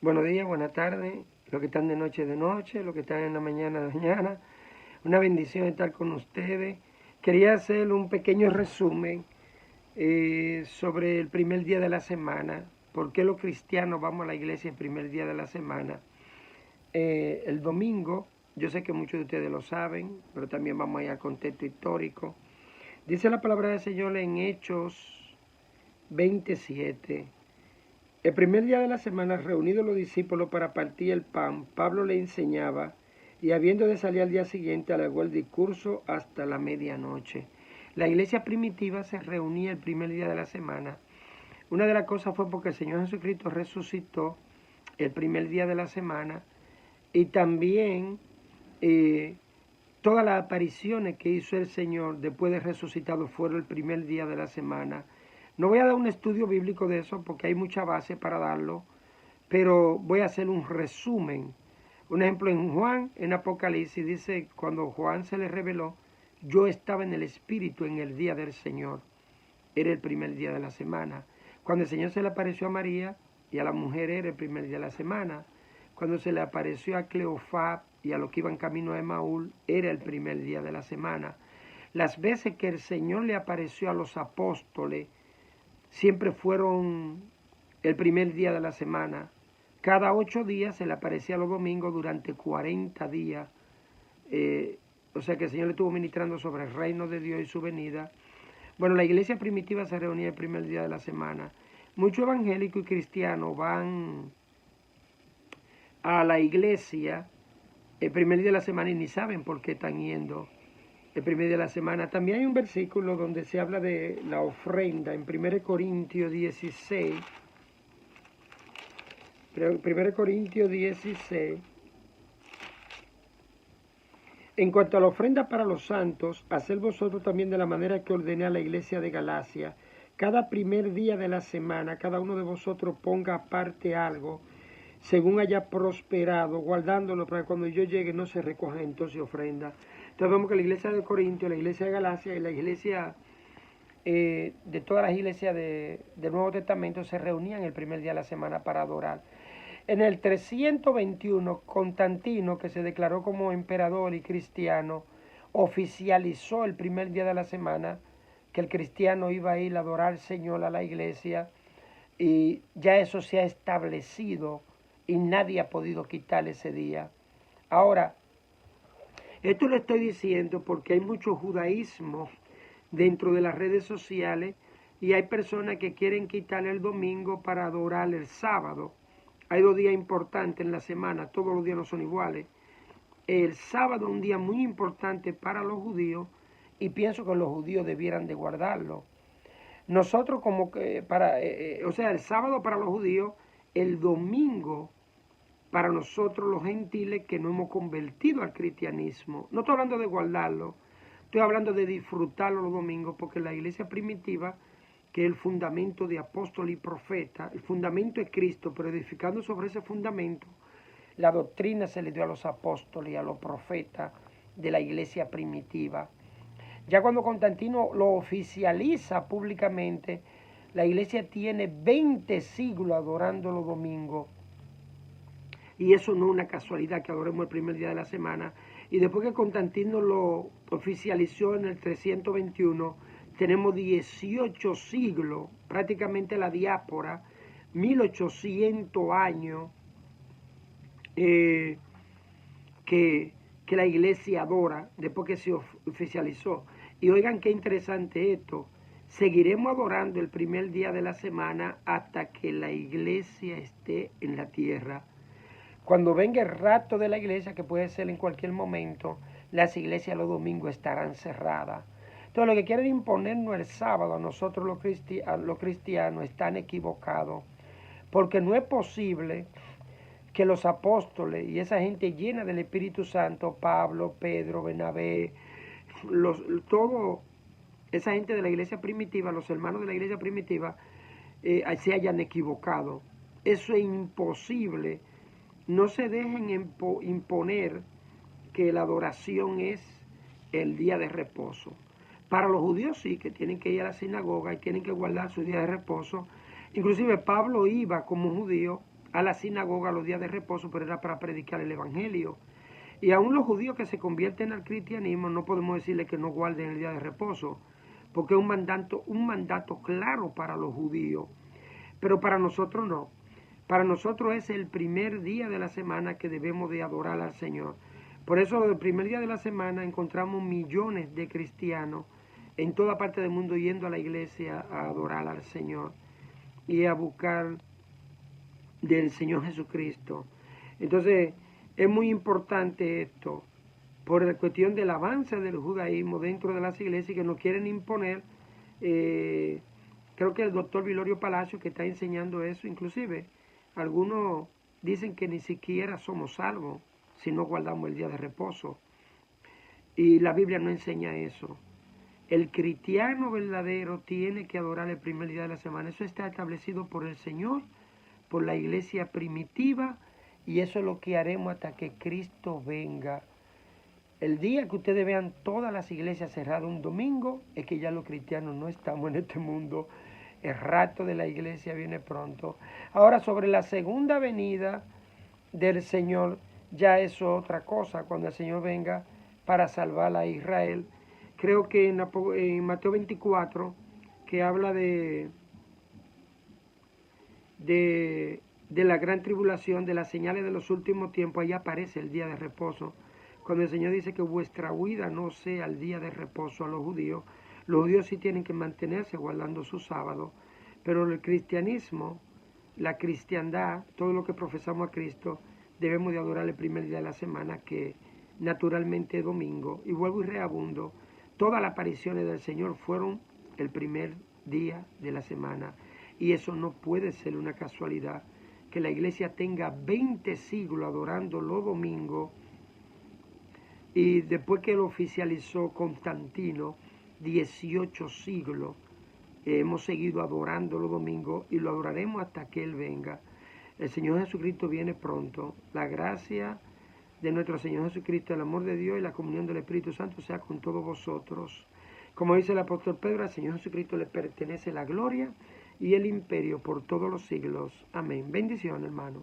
Buenos días, buenas tardes, los que están de noche, los que están en la mañana, de mañana. Una bendición estar con ustedes. Quería hacer un pequeño resumen sobre el primer día de la semana. ¿Por qué los cristianos vamos a la iglesia el primer día de la semana? El domingo, yo sé que muchos de ustedes lo saben, pero también vamos a ir al contexto histórico. Dice la palabra del Señor en Hechos 27. El primer día de la semana, reunidos los discípulos para partir el pan, Pablo le enseñaba y habiendo de salir al día siguiente, alargó el discurso hasta la medianoche. La iglesia primitiva se reunía el primer día de la semana. Una de las cosas fue porque el Señor Jesucristo resucitó el primer día de la semana y también todas las apariciones que hizo el Señor después de resucitado fueron el primer día de la semana. No voy a dar un estudio bíblico de eso porque hay mucha base para darlo, pero voy a hacer un resumen. Un ejemplo en Juan, en Apocalipsis, dice, cuando Juan se le reveló, yo estaba en el Espíritu en el día del Señor. Era el primer día de la semana. Cuando el Señor se le apareció a María y a la mujer era el primer día de la semana. Cuando se le apareció a Cleofás y a los que iban camino a Emaús, era el primer día de la semana. Las veces que el Señor le apareció a los apóstoles, siempre fueron el primer día de la semana. Cada 8 días se le aparecía los domingos durante 40 días. O sea que el Señor le estuvo ministrando sobre el reino de Dios y su venida. Bueno, la iglesia primitiva se reunía el primer día de la semana. Muchos evangélicos y cristianos van a la iglesia el primer día de la semana y ni saben por qué están yendo el primer día de la semana. También hay un versículo donde se habla de la ofrenda en 1 Corintios 16. 1 Corintios 16. En cuanto a la ofrenda para los santos, haced vosotros también de la manera que ordené a la iglesia de Galacia. Cada primer día de la semana, cada uno de vosotros ponga aparte algo, según haya prosperado, guardándolo para que cuando yo llegue no se recoja entonces ofrenda. Entonces vemos que la iglesia de Corinto, la iglesia de Galacia y la iglesia de todas las iglesias del Nuevo Testamento se reunían el primer día de la semana para adorar. En el 321, Constantino, que se declaró como emperador y cristiano, oficializó el primer día de la semana que el cristiano iba a ir a adorar al Señor a la iglesia, y ya eso se ha establecido y nadie ha podido quitar ese día. Ahora, esto lo estoy diciendo porque hay mucho judaísmo dentro de las redes sociales y hay personas que quieren quitar el domingo para adorar el sábado. Hay 2 días importantes en la semana, todos los días no son iguales. El sábado es un día muy importante para los judíos y pienso que los judíos debieran de guardarlo. Nosotros como que el sábado para los judíos, el domingo para nosotros los gentiles que no hemos convertido al cristianismo. No estoy hablando de guardarlo, estoy hablando de disfrutarlo los domingos, porque la iglesia primitiva, que es el fundamento de apóstol y profeta, el fundamento es Cristo, pero edificando sobre ese fundamento, la doctrina se le dio a los apóstoles y a los profetas de la iglesia primitiva. Ya cuando Constantino lo oficializa públicamente, la iglesia tiene 20 siglos adorando los domingos. Y eso no es una casualidad que adoremos el primer día de la semana. Y después que Constantino lo oficializó en el 321, tenemos 18 siglos, prácticamente la diáspora, 1800 años que la iglesia adora después que se oficializó. Y oigan qué interesante esto. Seguiremos adorando el primer día de la semana hasta que la iglesia esté en la tierra. Cuando venga el rapto de la iglesia, que puede ser en cualquier momento, las iglesias los domingos estarán cerradas. Entonces, lo que quieren imponernos el sábado a nosotros los cristianos están equivocados, porque no es posible que los apóstoles y esa gente llena del Espíritu Santo, Pablo, Pedro, Bernabé, todo esa gente de la iglesia primitiva, los hermanos de la iglesia primitiva, se hayan equivocado. Eso es imposible. No se dejen imponer que la adoración es el día de reposo. Para los judíos sí, que tienen que ir a la sinagoga y tienen que guardar su día de reposo. Inclusive Pablo iba como judío a la sinagoga los días de reposo, pero era para predicar el evangelio. Y aún los judíos que se convierten al cristianismo no podemos decirles que no guarden el día de reposo, porque es un mandato claro para los judíos, pero para nosotros no. Para nosotros es el primer día de la semana que debemos de adorar al Señor. Por eso el primer día de la semana encontramos millones de cristianos en toda parte del mundo yendo a la iglesia a adorar al Señor y a buscar del Señor Jesucristo. Entonces es muy importante esto por la cuestión del avance del judaísmo dentro de las iglesias que nos quieren imponer. Creo que el doctor Vilorio Palacio que está enseñando eso, inclusive algunos dicen que ni siquiera somos salvos si no guardamos el día de reposo. Y la Biblia no enseña eso. El cristiano verdadero tiene que adorar el primer día de la semana. Eso está establecido por el Señor, por la iglesia primitiva, y eso es lo que haremos hasta que Cristo venga. El día que ustedes vean todas las iglesias cerradas un domingo, es que ya los cristianos no estamos en este mundo. El rato de la iglesia viene pronto. Ahora, sobre la segunda venida del Señor, ya es otra cosa, cuando el Señor venga para salvar a Israel. Creo que en Mateo 24, que habla de la gran tribulación, de las señales de los últimos tiempos, ahí aparece el día de reposo. Cuando el Señor dice que vuestra huida no sea el día de reposo a los judíos sí tienen que mantenerse guardando su sábado, pero el cristianismo, la cristiandad, todo lo que profesamos a Cristo, debemos de adorar el primer día de la semana, que naturalmente es domingo. Y vuelvo y reabundo, todas las apariciones del Señor fueron el primer día de la semana. Y eso no puede ser una casualidad, que la iglesia tenga 20 siglos adorando los domingos, y después que lo oficializó Constantino, 18 siglos, hemos seguido adorando los domingos y lo adoraremos hasta que Él venga. El Señor Jesucristo viene pronto. La gracia de nuestro Señor Jesucristo, el amor de Dios y la comunión del Espíritu Santo sea con todos vosotros. Como dice el apóstol Pedro, al Señor Jesucristo le pertenece la gloria y el imperio por todos los siglos. Amén. Bendición, hermano.